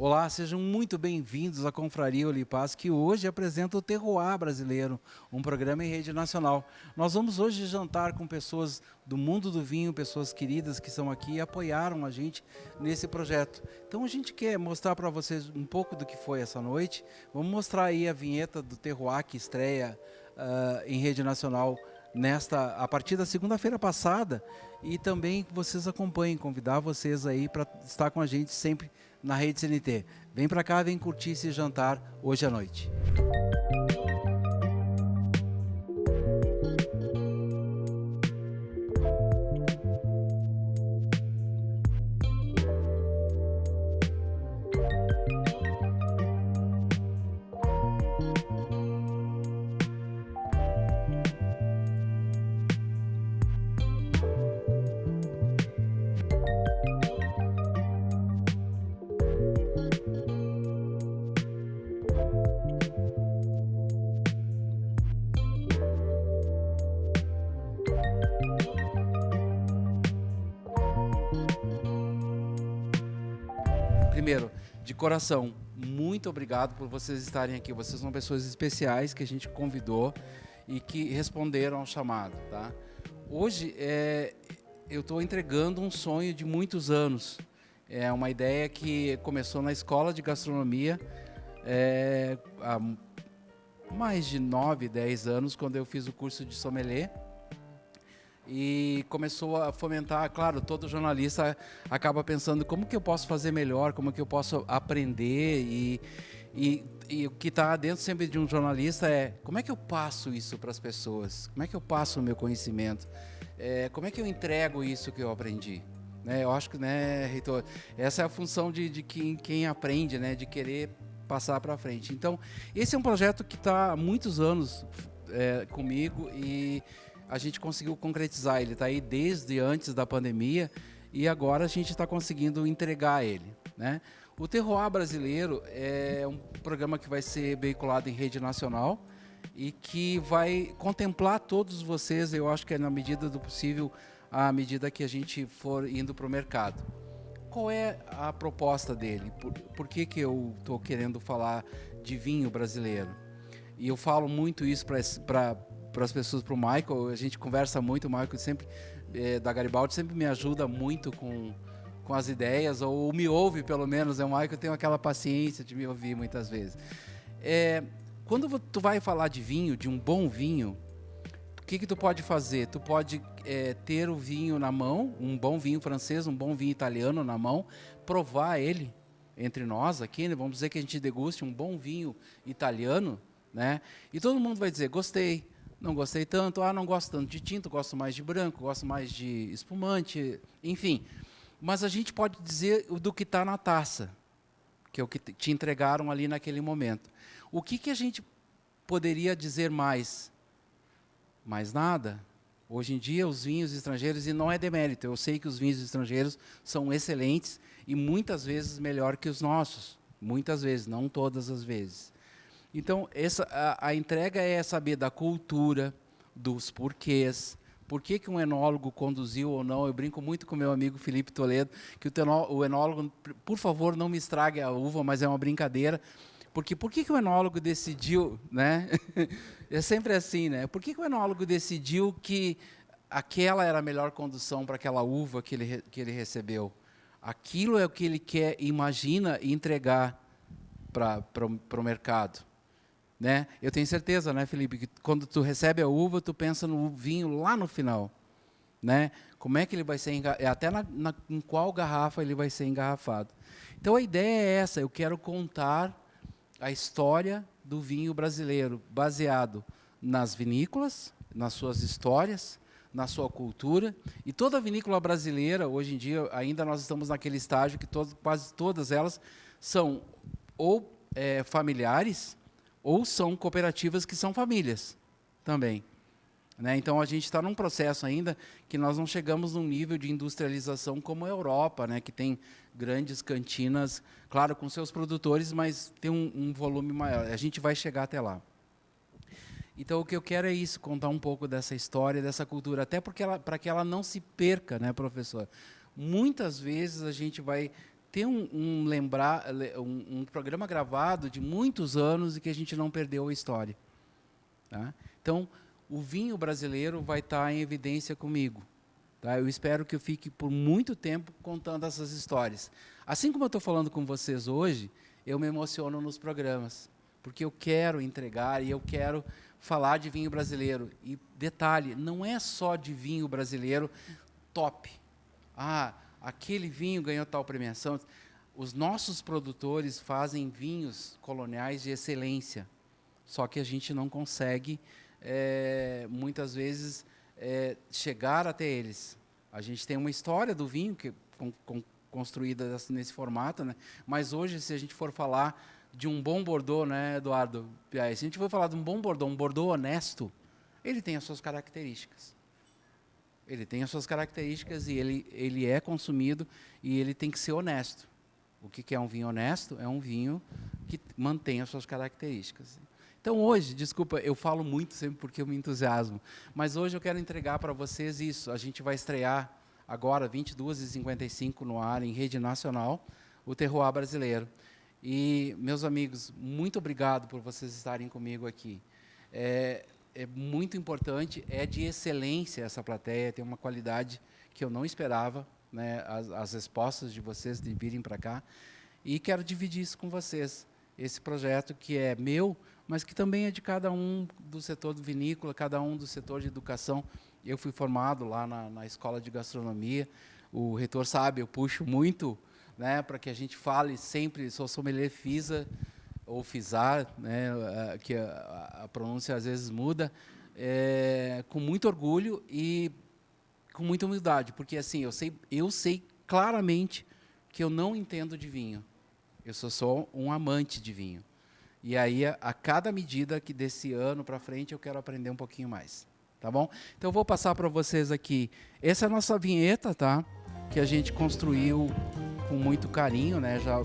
Olá, sejam muito bem-vindos à Confraria Olipaz, que hoje apresenta o Terroir Brasileiro, um programa em rede nacional. Nós vamos hoje jantar com pessoas do mundo do vinho, pessoas queridas que estão aqui e apoiaram a gente nesse projeto. Então a gente quer mostrar para vocês um pouco do que foi essa noite. Vamos mostrar aí a vinheta do Terroir que estreia em rede nacional a partir da segunda-feira passada, e também que vocês acompanhem, convidar vocês aí para estar com a gente sempre na Rede CNT. Vem para cá, vem curtir esse jantar hoje à noite. Primeiro, de coração, muito obrigado por vocês estarem aqui. Vocês são pessoas especiais que a gente convidou e que responderam ao chamado, tá? Hoje eu estou entregando um sonho de muitos anos. É uma ideia que começou na escola de gastronomia há mais de 9, 10 anos, quando eu fiz o curso de sommelier. E começou a fomentar, claro, todo jornalista acaba pensando como que eu posso fazer melhor, como que eu posso aprender e o que está dentro sempre de um jornalista é como é que eu passo isso para as pessoas, como é que eu passo o meu conhecimento, como é que eu entrego isso que eu aprendi. Né? Eu acho que, né, Reitor, essa é a função de quem aprende, né, de querer passar para frente. Então, esse é um projeto que está há muitos anos comigo e a gente conseguiu concretizar. Ele está aí desde antes da pandemia e agora a gente está conseguindo entregar ele, né? O Terroir Brasileiro é um programa que vai ser veiculado em rede nacional e que vai contemplar todos vocês, eu acho que é na medida do possível, à medida que a gente for indo para o mercado. Qual é a proposta dele? Por que eu estou querendo falar de vinho brasileiro? E eu falo muito isso para as pessoas, para o Michael, a gente conversa muito, o Michael sempre, da Garibaldi, sempre me ajuda muito com as ideias, ou me ouve pelo menos, o Michael tem aquela paciência de me ouvir muitas vezes. Quando tu vai falar de vinho, de um bom vinho, o que tu pode fazer? Tu pode ter o vinho na mão, um bom vinho francês, um bom vinho italiano na mão, provar ele entre nós aqui, né? Vamos dizer que a gente deguste um bom vinho italiano, né? E todo mundo vai dizer, gostei, não gostei tanto, não gosto tanto de tinto, gosto mais de branco, gosto mais de espumante, enfim. Mas a gente pode dizer do que está na taça, que é o que te entregaram ali naquele momento. O que a gente poderia dizer mais? Mais nada. Hoje em dia, os vinhos estrangeiros, e não é demérito, eu sei que os vinhos estrangeiros são excelentes e muitas vezes melhor que os nossos. Muitas vezes, não todas as vezes. Então, a entrega é saber da cultura, dos porquês, por que um enólogo conduziu ou não. Eu brinco muito com meu amigo Felipe Toledo, que o enólogo, por favor, não me estrague a uva, mas é uma brincadeira. Porque por que o enólogo decidiu, né? É sempre assim, né? Por que o enólogo decidiu que aquela era a melhor condução para aquela uva que ele recebeu? Aquilo é o que ele quer, imagina, entregar para o mercado. Né? Eu tenho certeza, né, Felipe, que quando tu recebe a uva, tu pensa no vinho lá no final. Né? Como é que ele vai ser até em qual garrafa ele vai ser engarrafado. Então a ideia é essa, eu quero contar a história do vinho brasileiro, baseado nas vinícolas, nas suas histórias, na sua cultura. E toda a vinícola brasileira, hoje em dia, ainda nós estamos naquele estágio que quase todas elas são ou familiares, ou são cooperativas que são famílias também. Né? Então, a gente está num processo ainda que nós não chegamos num nível de industrialização como a Europa, né? Que tem grandes cantinas, claro, com seus produtores, mas tem um volume maior. A gente vai chegar até lá. Então, o que eu quero é isso, contar um pouco dessa história, dessa cultura, até para que ela não se perca, né, professor? Muitas vezes a gente vai ter um programa gravado de muitos anos e que a gente não perdeu a história. Tá? Então, o vinho brasileiro vai estar em evidência comigo. Tá? Eu espero que eu fique por muito tempo contando essas histórias. Assim como eu estou falando com vocês hoje, eu me emociono nos programas, porque eu quero entregar e eu quero falar de vinho brasileiro. E detalhe, não é só de vinho brasileiro top. Ah, aquele vinho ganhou tal premiação. Os nossos produtores fazem vinhos coloniais de excelência, só que a gente não consegue, muitas vezes, chegar até eles. A gente tem uma história do vinho que construída nesse formato, né? Mas hoje, se a gente for falar de um bom Bordeaux, né, Eduardo Piais? Se a gente for falar de um Bordeaux honesto, ele tem as suas características. Ele tem as suas características e ele é consumido e ele tem que ser honesto. O que é um vinho honesto? É um vinho que mantém as suas características. Então hoje, desculpa, eu falo muito sempre porque eu me entusiasmo, mas hoje eu quero entregar para vocês isso. A gente vai estrear agora, 22h55 no ar, em rede nacional, o Terroir Brasileiro. E, meus amigos, muito obrigado por vocês estarem comigo aqui. É muito importante, é de excelência essa plateia, tem uma qualidade que eu não esperava, né, as respostas de vocês de virem para cá. E quero dividir isso com vocês, esse projeto que é meu, mas que também é de cada um do setor do vinícola, cada um do setor de educação. Eu fui formado lá na escola de gastronomia, o reitor sabe, eu puxo muito, né, para que a gente fale sempre, sou sommelier FISA, ou FISAR, né, que a pronúncia às vezes muda, com muito orgulho e com muita humildade, porque assim, eu sei claramente que eu não entendo de vinho, eu sou só um amante de vinho. E aí, a cada medida que desse ano para frente, eu quero aprender um pouquinho mais. Tá bom? Então, eu vou passar para vocês aqui. Essa é a nossa vinheta, tá? Que a gente construiu com muito carinho, né? Já,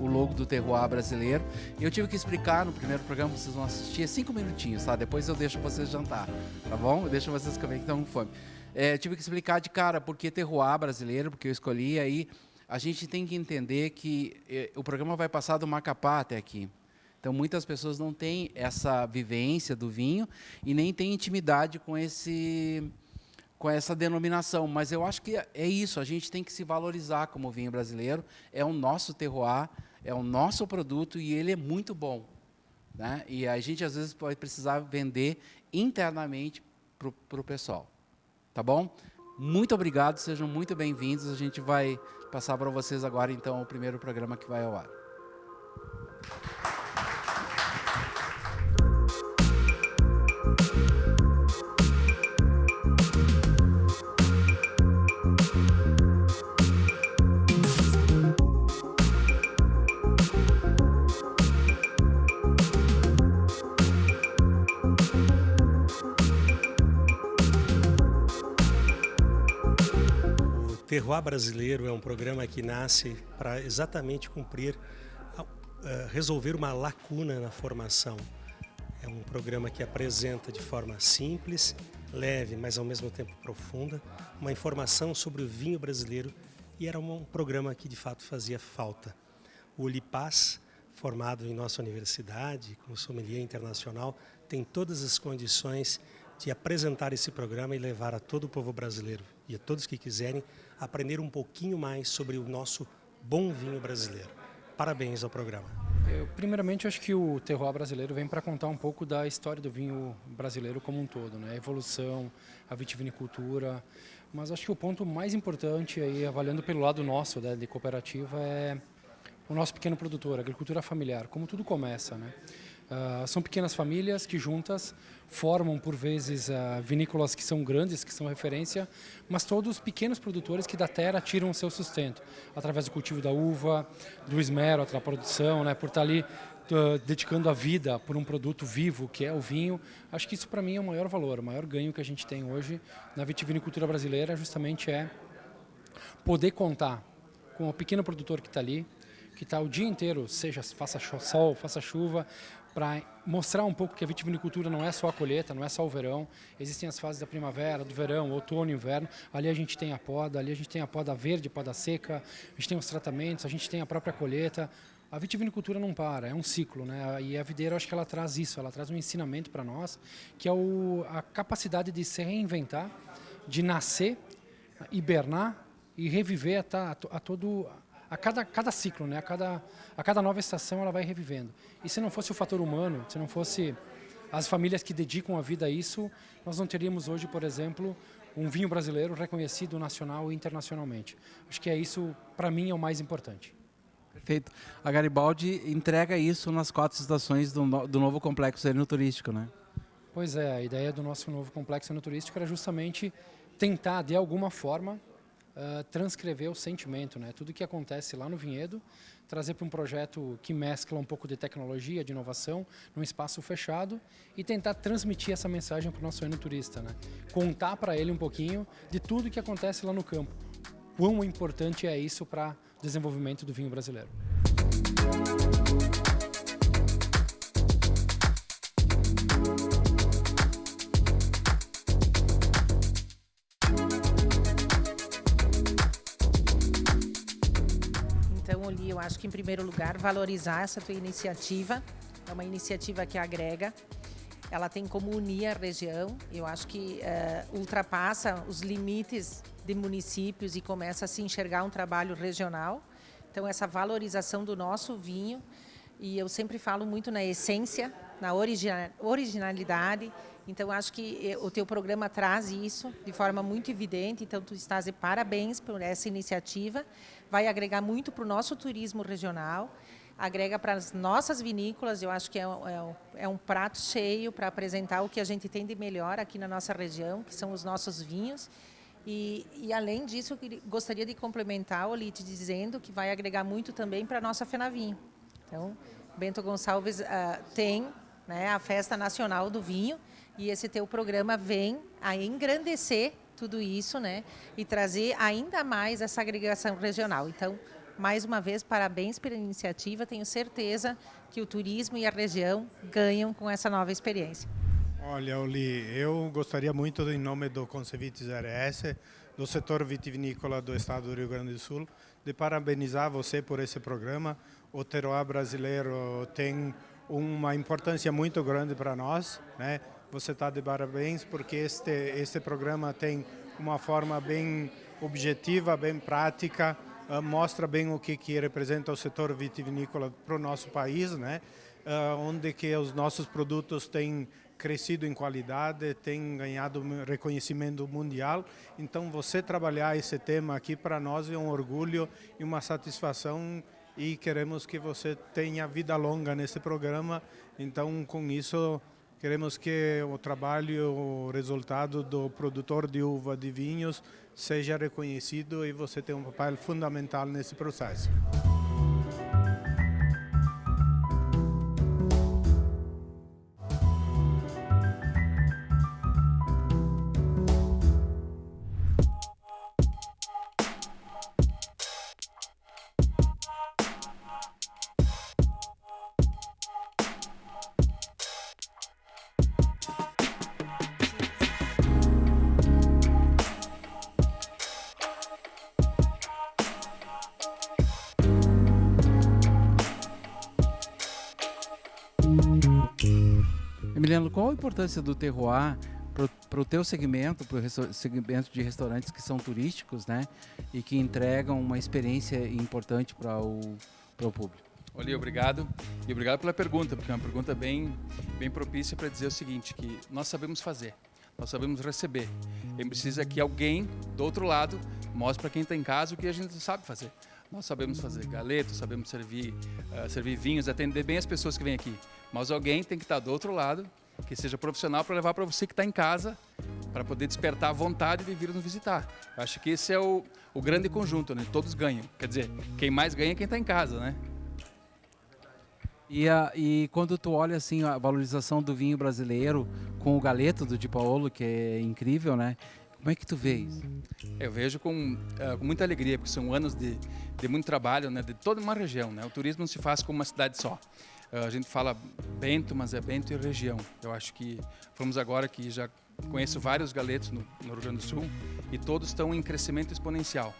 o logo do Terroir Brasileiro. E eu tive que explicar no primeiro programa, vocês vão assistir, 5 minutinhos, tá? Depois eu deixo vocês jantar, tá bom? Eu deixo vocês comer que estão com fome. Eu tive que explicar de cara por que Terroir Brasileiro, porque eu escolhi aí. A gente tem que entender que o programa vai passar do Macapá até aqui. Então, muitas pessoas não têm essa vivência do vinho e nem têm intimidade com essa denominação. Mas eu acho que é isso, a gente tem que se valorizar como vinho brasileiro. É o nosso terroir, é o nosso produto e ele é muito bom. Né? E a gente, às vezes, pode precisar vender internamente para o pessoal. Tá bom? Muito obrigado, sejam muito bem-vindos. A gente vai passar para vocês agora, então, o primeiro programa que vai ao ar. O Terroir Brasileiro é um programa que nasce para exatamente resolver uma lacuna na formação. É um programa que apresenta de forma simples, leve, mas ao mesmo tempo profunda, uma informação sobre o vinho brasileiro e era um programa que de fato fazia falta. O Olipaz, formado em nossa universidade, como sommelier internacional, tem todas as condições de apresentar esse programa e levar a todo o povo brasileiro e a todos que quiserem aprender um pouquinho mais sobre o nosso bom vinho brasileiro. Parabéns ao programa. Primeiramente, acho que o Terroir Brasileiro vem para contar um pouco da história do vinho brasileiro como um todo, né? A evolução, a vitivinicultura, mas acho que o ponto mais importante, aí, avaliando pelo lado nosso, né, de cooperativa, é o nosso pequeno produtor, a agricultura familiar, como tudo começa, né? São pequenas famílias que juntas formam, por vezes, vinícolas que são grandes, que são referência, mas todos pequenos produtores que da terra tiram o seu sustento, através do cultivo da uva, do esmero, da produção, né, por estar ali dedicando a vida por um produto vivo, que é o vinho. Acho que isso, para mim, é o maior valor, o maior ganho que a gente tem hoje na vitivinicultura brasileira, justamente é poder contar com o pequeno produtor que está ali, que está o dia inteiro, seja faça sol, faça chuva, para mostrar um pouco que a vitivinicultura não é só a colheita, não é só o verão. Existem as fases da primavera, do verão, outono e inverno. Ali a gente tem a poda, ali a gente tem a poda verde, poda seca, a gente tem os tratamentos, a gente tem a própria colheita. A vitivinicultura não para, é um ciclo, né? E a videira, acho que ela traz isso, ela traz um ensinamento para nós, que é a capacidade de se reinventar, de nascer, hibernar e reviver a cada ciclo, né? A cada nova estação ela vai revivendo. E se não fosse o fator humano, se não fosse as famílias que dedicam a vida a isso, nós não teríamos hoje, por exemplo, um vinho brasileiro reconhecido nacional e internacionalmente. Acho que isso, para mim, é o mais importante. Perfeito. A Garibaldi entrega isso nas 4 estações do novo complexo enoturístico, né? Pois é, a ideia do nosso novo complexo enoturístico era justamente tentar, de alguma forma, transcrever o sentimento, né? Tudo que acontece lá no vinhedo, trazer para um projeto que mescla um pouco de tecnologia, de inovação, num espaço fechado e tentar transmitir essa mensagem para o nosso enoturista, né? Contar para ele um pouquinho de tudo que acontece lá no campo. Quão importante é isso para o desenvolvimento do vinho brasileiro. Então, Oli, eu acho que, em primeiro lugar, valorizar essa tua iniciativa. É uma iniciativa que agrega, ela tem como unir a região. Eu acho que ultrapassa os limites de municípios e começa a se enxergar um trabalho regional. Então, essa valorização do nosso vinho, e eu sempre falo muito na essência, na originalidade. Então, acho que o teu programa traz isso de forma muito evidente. Então, tu estás de parabéns por essa iniciativa. Vai agregar muito para o nosso turismo regional, agrega para as nossas vinícolas. Eu acho que é um prato cheio para apresentar o que a gente tem de melhor aqui na nossa região, que são os nossos vinhos. E além disso, eu gostaria de complementar, Oli, te dizendo que vai agregar muito também para a nossa FenaVinho. Então, Bento Gonçalves tem, né, a Festa Nacional do Vinho, e esse teu programa vem a engrandecer tudo isso, né, e trazer ainda mais essa agregação regional. Então, mais uma vez, parabéns pela iniciativa. Tenho certeza que o turismo e a região ganham com essa nova experiência. Olha, Oli, eu gostaria muito, em nome do Concevites RS, do setor vitivinícola do estado do Rio Grande do Sul, de parabenizar você por esse programa. O terroir brasileiro tem uma importância muito grande para nós, né? Você está de parabéns porque este programa tem uma forma bem objetiva, bem prática, mostra bem o que representa o setor vitivinícola para o nosso país, né? Onde que os nossos produtos têm crescido em qualidade, têm ganhado reconhecimento mundial. Então, você trabalhar esse tema aqui para nós é um orgulho e uma satisfação, e queremos que você tenha vida longa nesse programa. Então, com isso, queremos que o trabalho, o resultado do produtor de uva de vinhos seja reconhecido, e você tem um papel fundamental nesse processo. Emiliano, qual a importância do terroir para o teu segmento, para o segmento de restaurantes que são turísticos, né, e que entregam uma experiência importante para o público? Oli, obrigado. E obrigado pela pergunta, porque é uma pergunta bem propícia para dizer o seguinte, que nós sabemos fazer, nós sabemos receber. A gente precisa que alguém, do outro lado, mostre para quem está em casa o que a gente sabe fazer. Nós sabemos fazer galeto, sabemos servir vinhos, atender bem as pessoas que vêm aqui. Mas alguém tem que estar do outro lado, que seja profissional, para levar para você que está em casa, para poder despertar a vontade de vir nos visitar. Eu acho que esse é o grande conjunto, né? Todos ganham. Quer dizer, quem mais ganha é quem está em casa, né? E quando tu olha assim a valorização do vinho brasileiro com o galeto do Di Paolo, que é incrível, né? Como é que tu vê isso? Eu vejo com muita alegria, porque são anos de muito trabalho, né, de toda uma região, né? O turismo não se faz com uma cidade só. A gente fala Bento, mas é Bento e região. Eu acho que fomos agora que já conheço vários galetos no Rio Grande do Sul e todos estão em crescimento exponencial.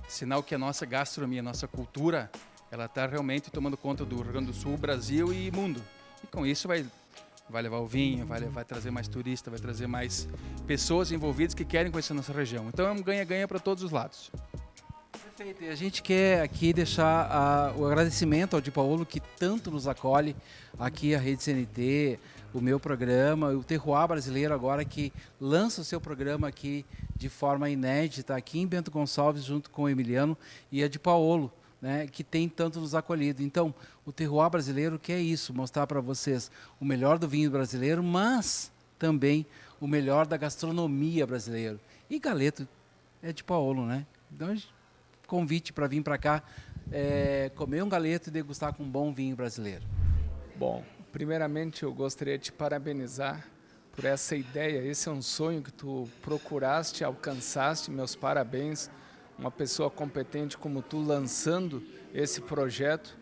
Sinal que a nossa gastronomia, a nossa cultura, ela está realmente tomando conta do Rio Grande do Sul, Brasil e mundo. E com isso vai levar o vinho, vai trazer mais turista, vai trazer mais pessoas envolvidas que querem conhecer a nossa região. Então é um ganha-ganha para todos os lados. Perfeito. E a gente quer aqui deixar o agradecimento ao Di Paolo, que tanto nos acolhe aqui, a Rede CNT, o meu programa, o Terroir Brasileiro agora, que lança o seu programa aqui de forma inédita, aqui em Bento Gonçalves, junto com o Emiliano e a Di Paolo, né, que tem tanto nos acolhido. Então, o Terroir Brasileiro quer isso, mostrar para vocês o melhor do vinho brasileiro, mas também o melhor da gastronomia brasileira. E galeto é Di Paolo, né? Então, convite para vir para cá, comer um galeto e degustar com um bom vinho brasileiro. Bom, primeiramente eu gostaria de te parabenizar por essa ideia. Esse é um sonho que tu procuraste, alcançaste. Meus parabéns. Uma pessoa competente como tu lançando esse projeto.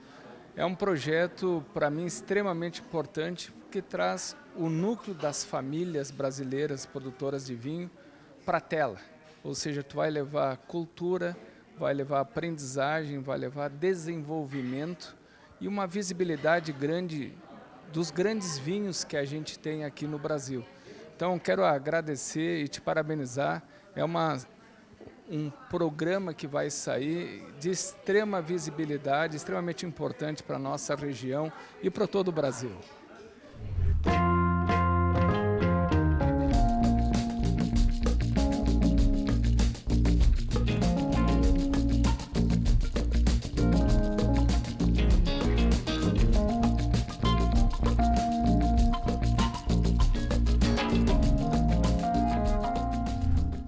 É um projeto, para mim, extremamente importante, porque traz o núcleo das famílias brasileiras produtoras de vinho para a tela. Ou seja, tu vai levar cultura, vai levar aprendizagem, vai levar desenvolvimento e uma visibilidade grande dos grandes vinhos que a gente tem aqui no Brasil. Então, quero agradecer e te parabenizar. É um programa que vai sair de extrema visibilidade, extremamente importante para a nossa região e para todo o Brasil.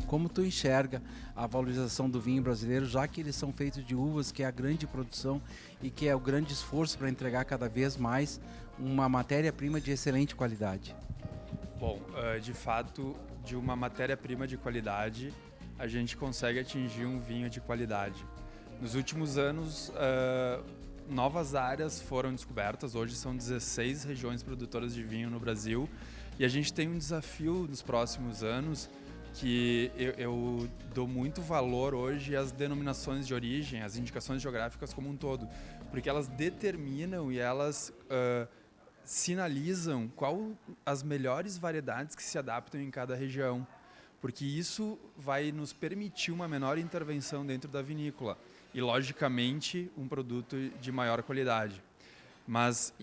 Como tu enxerga a valorização do vinho brasileiro, já que eles são feitos de uvas, que é a grande produção e que é o grande esforço para entregar cada vez mais uma matéria-prima de excelente qualidade? Bom, de fato, de uma matéria-prima de qualidade, a gente consegue atingir um vinho de qualidade. Nos últimos anos, novas áreas foram descobertas. Hoje são 16 regiões produtoras de vinho no Brasil e a gente tem um desafio nos próximos anos que eu dou muito valor hoje às denominações de origem, às indicações geográficas como um todo, porque elas determinam e elas sinalizam qual as melhores variedades que se adaptam em cada região, porque isso vai nos permitir uma menor intervenção dentro da vinícola e, logicamente, um produto de maior qualidade. Mas,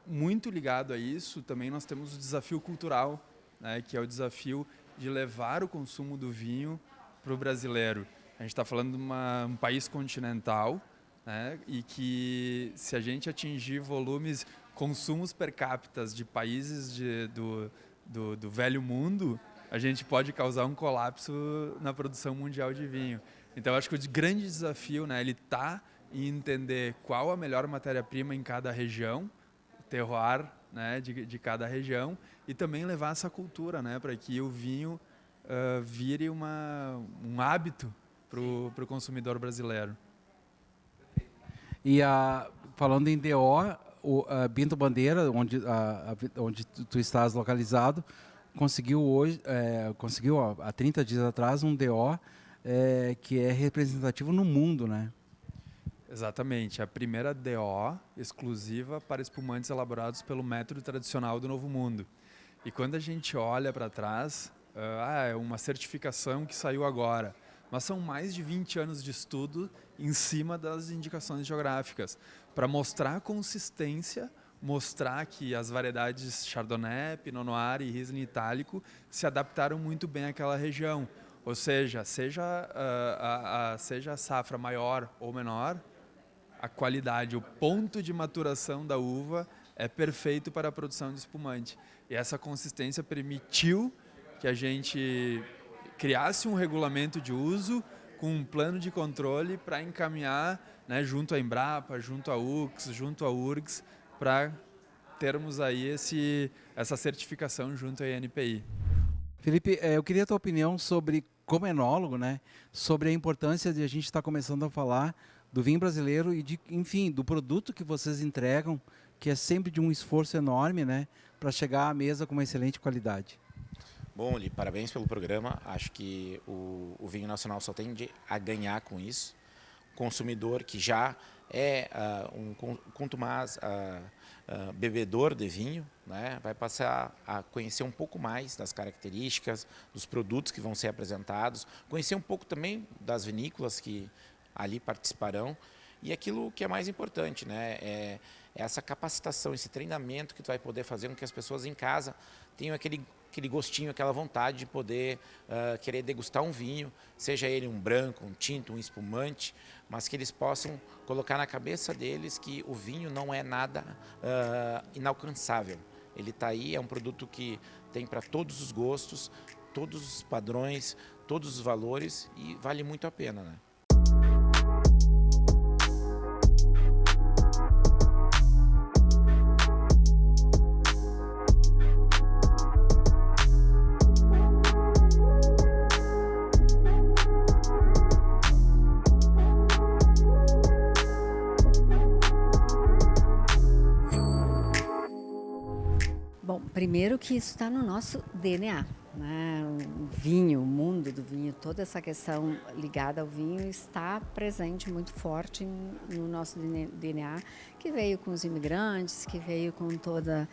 muito ligado a isso, também nós temos o desafio cultural, né, que é o desafio de levar o consumo do vinho para o brasileiro. A gente está falando de um país continental, né, e que se a gente atingir volumes, consumos per capita de países do velho mundo, a gente pode causar um colapso na produção mundial de vinho. Então, acho que o grande desafio, né, ele está em entender qual a melhor matéria-prima em cada região, o terroir, né, de cada região, e também levar essa cultura, né, para que o vinho vire um hábito para o consumidor brasileiro. E falando em DO, Bento Bandeira, onde tu estás localizado, conseguiu há 30 dias atrás um DO que é representativo no mundo, né? Exatamente, a primeira DO exclusiva para espumantes elaborados pelo método tradicional do Novo Mundo. E quando a gente olha para trás, é uma certificação que saiu agora, mas são mais de 20 anos de estudo em cima das indicações geográficas, para mostrar a consistência, mostrar que as variedades Chardonnay, Pinot Noir e Riesling Itálico se adaptaram muito bem àquela região. Ou seja a safra maior ou menor, a qualidade, o ponto de maturação da uva é perfeito para a produção de espumante. E essa consistência permitiu que a gente criasse um regulamento de uso com um plano de controle para encaminhar, né, junto à Embrapa, junto à UX, junto à URGS, para termos aí essa certificação junto à INPI. Felipe, eu queria a tua opinião sobre, como enólogo, né, sobre a importância de a gente estar começando a falar do vinho brasileiro e, enfim, do produto que vocês entregam, que é sempre de um esforço enorme, né, para chegar à mesa com uma excelente qualidade. Bom, Li, parabéns pelo programa. Acho que o vinho nacional só tende a ganhar com isso. O consumidor que já é contumaz bebedor de vinho, né, vai passar a conhecer um pouco mais das características, dos produtos que vão ser apresentados, conhecer um pouco também das vinícolas que ali participarão. E aquilo que é mais importante, né, é essa capacitação, esse treinamento que tu vai poder fazer com que as pessoas em casa tenham aquele gostinho, aquela vontade de poder querer degustar um vinho, seja ele um branco, um tinto, um espumante, mas que eles possam colocar na cabeça deles que o vinho não é nada inalcançável. Ele está aí, é um produto que tem para todos os gostos, todos os padrões, todos os valores e vale muito a pena, né? Bom, primeiro que isso está no nosso DNA, né? O vinho, o mundo do vinho, toda essa questão ligada ao vinho está presente muito forte no nosso DNA, que veio com os imigrantes, que veio com toda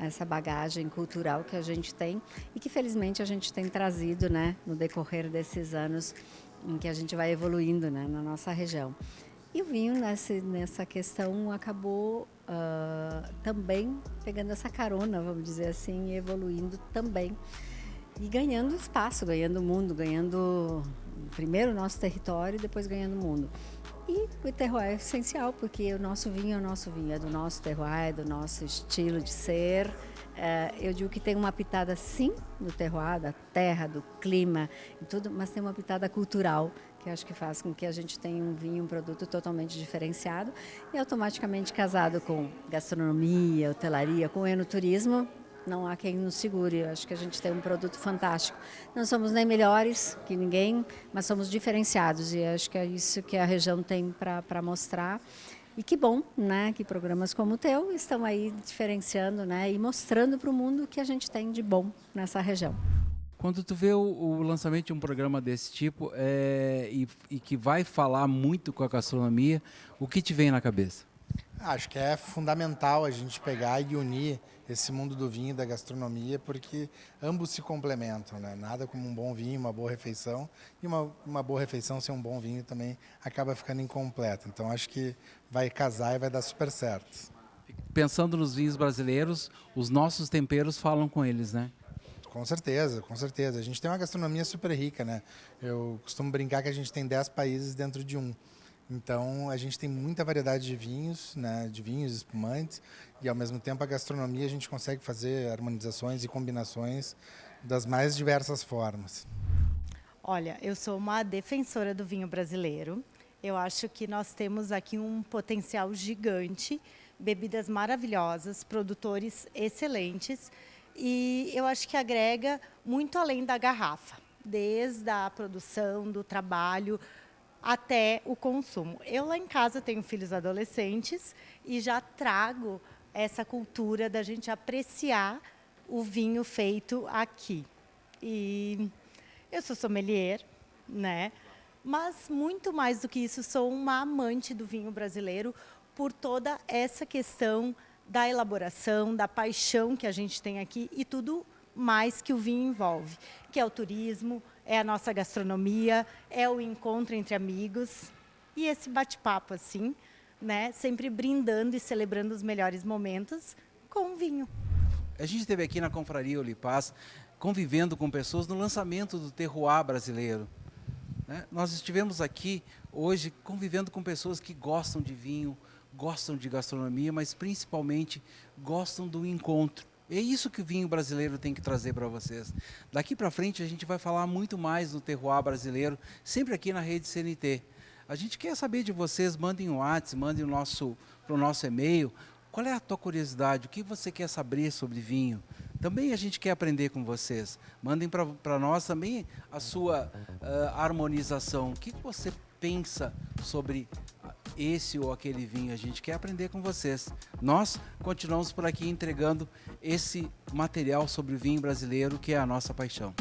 essa bagagem cultural que a gente tem e que felizmente a gente tem trazido, né, no decorrer desses anos em que a gente vai evoluindo, né, na nossa região. E o vinho nessa questão acabou também pegando essa carona, vamos dizer assim, e evoluindo também. E ganhando espaço, ganhando mundo, ganhando primeiro o nosso território e depois ganhando o mundo. E o terroir é essencial, porque o nosso vinho é do nosso terroir, é do nosso estilo de ser. Eu digo que tem uma pitada, sim, do terroir, da terra, do clima e tudo, mas tem uma pitada cultural, que acho que faz com que a gente tenha um vinho, um produto totalmente diferenciado e automaticamente casado com gastronomia, hotelaria, com o enoturismo. Não há quem nos segure. Eu acho que a gente tem um produto fantástico. Não somos nem melhores que ninguém, mas somos diferenciados e acho que é isso que a região tem para mostrar. E que bom, né, que programas como o teu estão aí diferenciando, né, e mostrando para o mundo o que a gente tem de bom nessa região. Quando tu vê o lançamento de um programa desse tipo e que vai falar muito com a gastronomia, o que te vem na cabeça? Acho que é fundamental a gente pegar e unir esse mundo do vinho e da gastronomia, porque ambos se complementam, né? Nada como um bom vinho, uma boa refeição, e uma boa refeição sem um bom vinho também acaba ficando incompleta. Então acho que vai casar e vai dar super certo. Pensando nos vinhos brasileiros, os nossos temperos falam com eles, né? Com certeza, com certeza. A gente tem uma gastronomia super rica, né? Eu costumo brincar que a gente tem 10 países dentro de um. Então, a gente tem muita variedade de vinhos, né, de vinhos espumantes, e ao mesmo tempo a gastronomia a gente consegue fazer harmonizações e combinações das mais diversas formas. Olha, eu sou uma defensora do vinho brasileiro. Eu acho que nós temos aqui um potencial gigante, bebidas maravilhosas, produtores excelentes, e eu acho que agrega muito além da garrafa, desde a produção, do trabalho, até o consumo. Eu lá em casa tenho filhos adolescentes e já trago essa cultura da gente apreciar o vinho feito aqui. E eu sou sommelier, né? Mas muito mais do que isso, sou uma amante do vinho brasileiro por toda essa questão da elaboração, da paixão que a gente tem aqui e tudo mais que o vinho envolve, que é o turismo, é a nossa gastronomia, é o encontro entre amigos e esse bate-papo assim, né? Sempre brindando e celebrando os melhores momentos com vinho. A gente esteve aqui na Confraria Olipaz convivendo com pessoas no lançamento do terroir brasileiro, né? Nós estivemos aqui hoje convivendo com pessoas que gostam de vinho, gostam de gastronomia, mas principalmente gostam do encontro. É isso que o vinho brasileiro tem que trazer para vocês. Daqui para frente a gente vai falar muito mais do terroir brasileiro, sempre aqui na Rede CNT. A gente quer saber de vocês, mandem um WhatsApp, mandem para o nosso e-mail. Qual é a tua curiosidade? O que você quer saber sobre vinho? Também a gente quer aprender com vocês. Mandem para nós também a sua harmonização. O que você pensa sobre esse ou aquele vinho, a gente quer aprender com vocês. Nós continuamos por aqui entregando esse material sobre o vinho brasileiro, que é a nossa paixão.